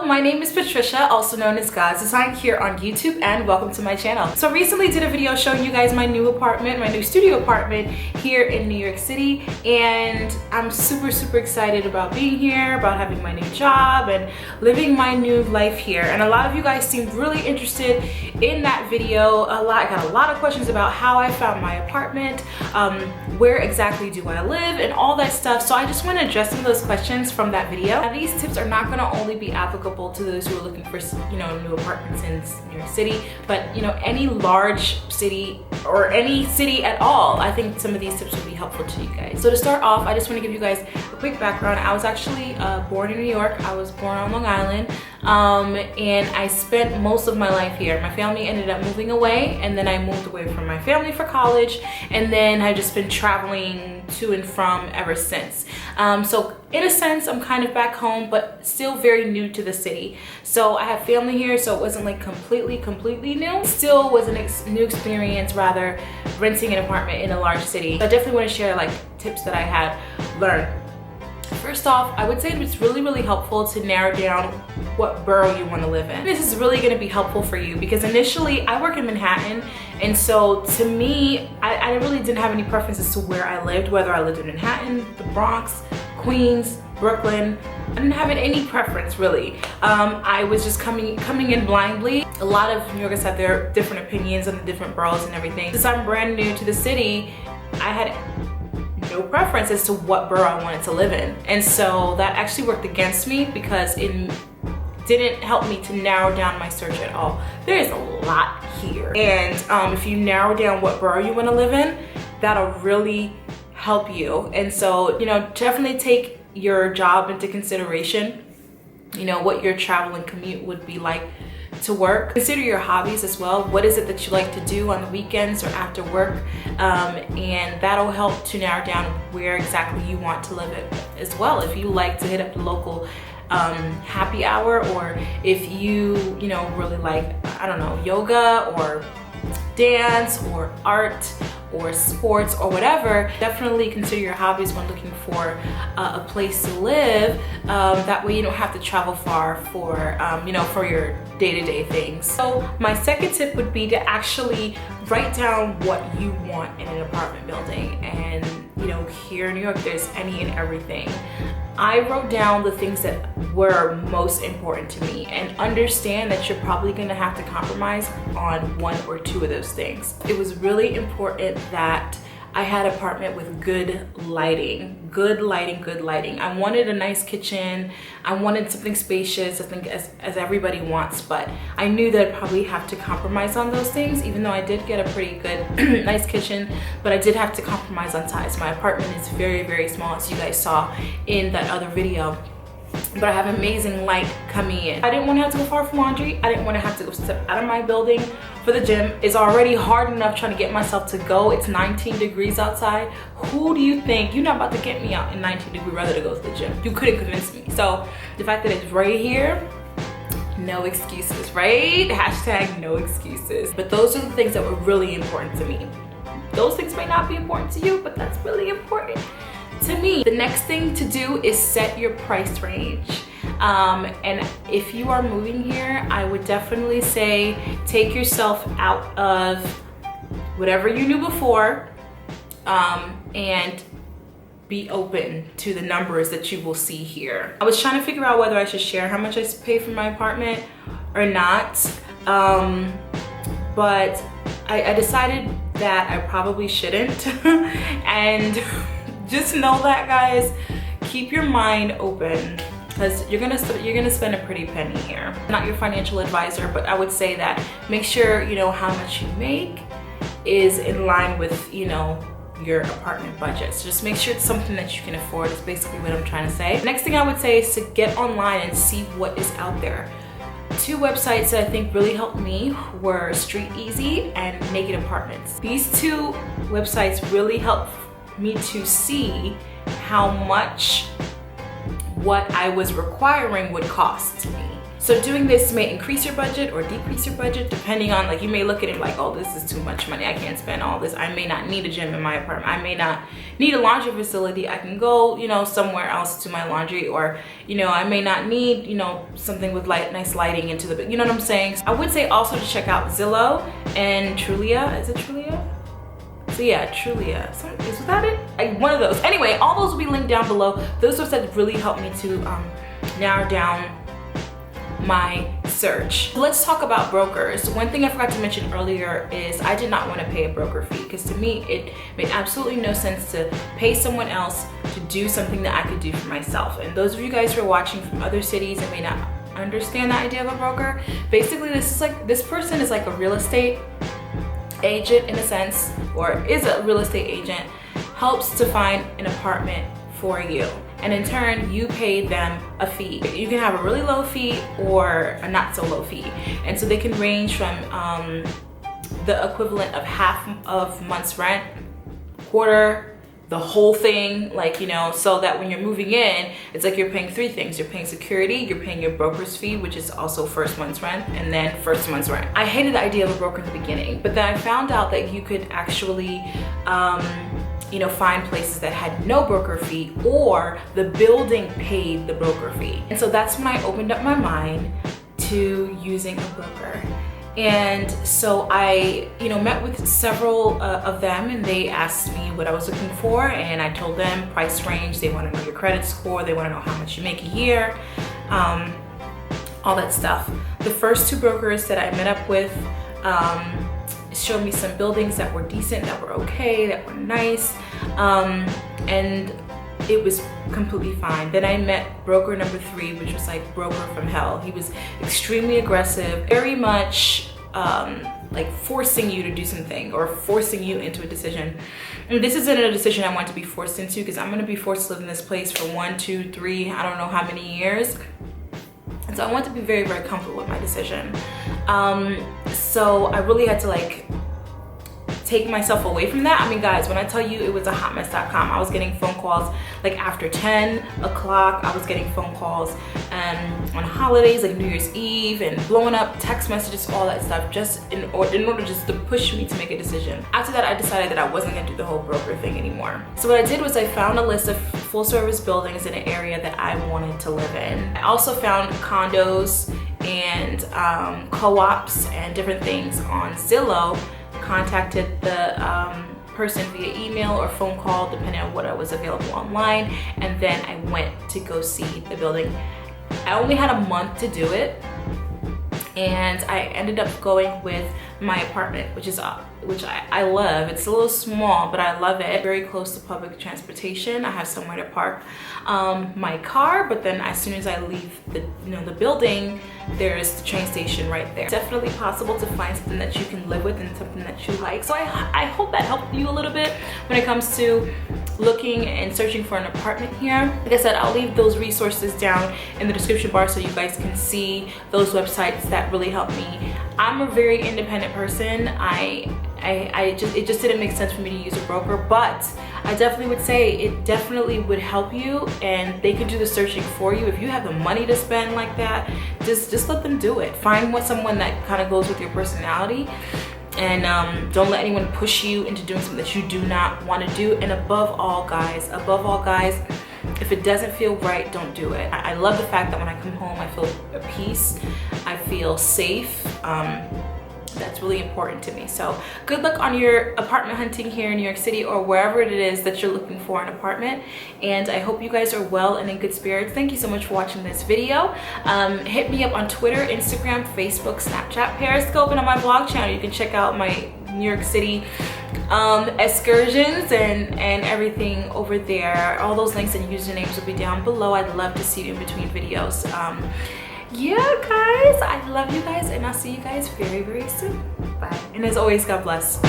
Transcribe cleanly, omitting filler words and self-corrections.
my name is Patricia, also known as Godzdesign, here on YouTube, and welcome to my channel. So recently did a video showing you guys my new apartment, my new studio apartment here in New York City, and I'm super excited about being here, about having my new job and living my new life here. And a lot of you guys seemed really interested in that video. I got a lot of questions about how I found my apartment, where exactly do I live, and all that stuff. So I just want to address some of those questions from that video. Now, these tips are not going to only be applicable to those who are looking for, new apartments in New York City, but any large city or any city at all. I think some of these tips will be helpful to you guys. So to start off, I just want to give you guys a quick background. I was actually born in New York. I was born on Long Island, and I spent most of my life here. My family ended up moving away, and then I moved away from my family for college, and then I've just been traveling to and from ever since. So in a sense, I'm kind of back home, but still very new to the city. So I have family here, so it wasn't like completely new. Still was a new experience, rather, renting an apartment in a large city. So I definitely want to share like tips that I had learned. First off, I would say it's really helpful to narrow down what borough you want to live in. This is really going to be helpful for you because initially I work in Manhattan, and so to me, I really didn't have any preferences to where I lived, whether I lived in Manhattan, the Bronx, Queens, Brooklyn. I didn't have any preference really. I was just coming in blindly. A lot of New Yorkers have their different opinions on the different boroughs and everything. Since I'm brand new to the city, I had no preference as to what borough I wanted to live in. And so that actually worked against me because it didn't help me to narrow down my search at all. There is a lot here. And if you narrow down what borough you want to live in, that'll really help you. And so, definitely take your job into consideration, what your travel and commute would be like to work. Consider your hobbies as well. What is it that you like to do on the weekends or after work? And that'll help to narrow down where exactly you want to live as well. If you like to hit up the local happy hour, or if you really like, I don't know, yoga or dance or art or sports or whatever, definitely consider your hobbies when looking for a place to live. That way you don't have to travel far for for your day-to-day things. So my second tip would be to actually write down what you want in an apartment building. And here in New York, there's any and everything. I wrote down the things that were most important to me, and understand that you're probably going to have to compromise on one or two of those things. It was really important that I had an apartment with good lighting. Good lighting. I wanted a nice kitchen. I wanted something spacious, I think, as everybody wants, but I knew that I'd probably have to compromise on those things, even though I did get a pretty good, nice kitchen, but I did have to compromise on size. My apartment is very small, as you guys saw in that other video. But I have amazing light coming in. I didn't want to have to go far from laundry. I didn't want to have to go step out of my building for the gym. It's already hard enough trying to get myself to go. It's 19 degrees outside. Who do you think? You're not about to get me out in 19 degrees weather to go to the gym. You couldn't convince me. So the fact that it's right here, no excuses, right? Hashtag no excuses. But those are the things that were really important to me. Those things may not be important to you, but that's really important to me. The next thing to do is set your price range. And if you are moving here, I would definitely say take yourself out of whatever you knew before, and be open to the numbers that you will see here. I was trying to figure out whether I should share how much I pay for my apartment or not, but I decided that I probably shouldn't. And just know that, guys, keep your mind open, because you're gonna spend a pretty penny here. I'm not your financial advisor, but I would say that make sure how much you make is in line with your apartment budget. So just make sure it's something that you can afford, is basically what I'm trying to say. Next thing I would say is to get online and see what is out there. Two websites that I think really helped me were Street Easy and Naked Apartments. These two websites really helped me to see how much what I was requiring would cost me. So doing this may increase your budget or decrease your budget depending on, like, you may look at it like, oh, this is too much money, I can't spend all this. I may not need a gym in my apartment. I may not need a laundry facility. I can go, you know, somewhere else to my laundry, or, you know, I may not need, you know, something with nice lighting into the, you know what I'm saying? I would say also to check out Zillow and Trulia. Is it Trulia? So yeah, Trulia. Is that it? One of those. Anyway, all those will be linked down below. Those websites really helped me to narrow down my search. Let's talk about brokers. One thing I forgot to mention earlier is I did not want to pay a broker fee, because to me it made absolutely no sense to pay someone else to do something that I could do for myself. And those of you guys who are watching from other cities and may not understand the idea of a broker, basically this person is like a real estate agent in a sense, or is a real estate agent, helps to find an apartment for you. And in turn, you pay them a fee. You can have a really low fee or a not so low fee. And so they can range from the equivalent of half of month's rent, quarter, the whole thing, like, you know, so that when you're moving in, it's like you're paying three things. You're paying security, you're paying your broker's fee, which is also first month's rent, and then first month's rent. I hated the idea of a broker in the beginning, but then I found out that you could actually you know, find places that had no broker fee, or the building paid the broker fee. And so that's when I opened up my mind to using a broker. And so I, you know, met with several of them, and they asked me what I was looking for, and I told them price range. They want to know your credit score, they want to know how much you make a year, all that stuff. The first two brokers that I met up with showed me some buildings that were decent, that were okay, that were nice, and it was completely fine. Then I met broker number 3, which was like broker from hell. He was extremely aggressive, very much like forcing you to do something or forcing you into a decision. And this isn't a decision I want to be forced into, because I'm going to be forced to live in this place for 1, 2, 3, I don't know how many years. And so I want to be very, very comfortable with my decision. So I really had to like take myself away from that. I mean, guys, when I tell you it was a hot mess.com, I was getting phone calls like after 10 o'clock. I was getting phone calls on holidays like New Year's Eve, and blowing up text messages, all that stuff, just in order just to push me to make a decision. After that, I decided that I wasn't gonna do the whole broker thing anymore. So what I did was I found a list of full service buildings in an area that I wanted to live in. I also found condos and co-ops and different things on Zillow. Contacted the person via email or phone call, depending on what I was available online, and then I went to go see the building. I only had a month to do it, and I ended up going with my apartment, which I love. It's a little small, but I love it. Very close to public transportation. I have somewhere to park my car, but then as soon as I leave the building, there's the train station right there. It's definitely possible to find something that you can live with and something that you like. So I hope that helped you a little bit when it comes to looking and searching for an apartment here. Like I said, I'll leave those resources down in the description bar so you guys can see those websites that really help me. I'm a very independent person. It just didn't make sense for me to use a broker, but I definitely would say it definitely would help you, and they could do the searching for you. If you have the money to spend like that, just let them do it. Find someone that kind of goes with your personality, and don't let anyone push you into doing something that you do not want to do. And above all guys, if it doesn't feel right, don't do it. I love the fact that when I come home, I feel at peace, I feel safe. That's really important to me. So good luck on your apartment hunting here in New York City, or wherever it is that you're looking for an apartment. And I hope you guys are well and in good spirits. Thank you so much for watching this video. Hit me up on Twitter, Instagram, Facebook, Snapchat, Periscope, and on my vlog channel. You can check out my New York City excursions and everything over there. All those links and usernames will be down below. I'd love to see you in between videos. Yeah, guys, I love you guys, and I'll see you guys very, very soon. Bye. And as always, God bless.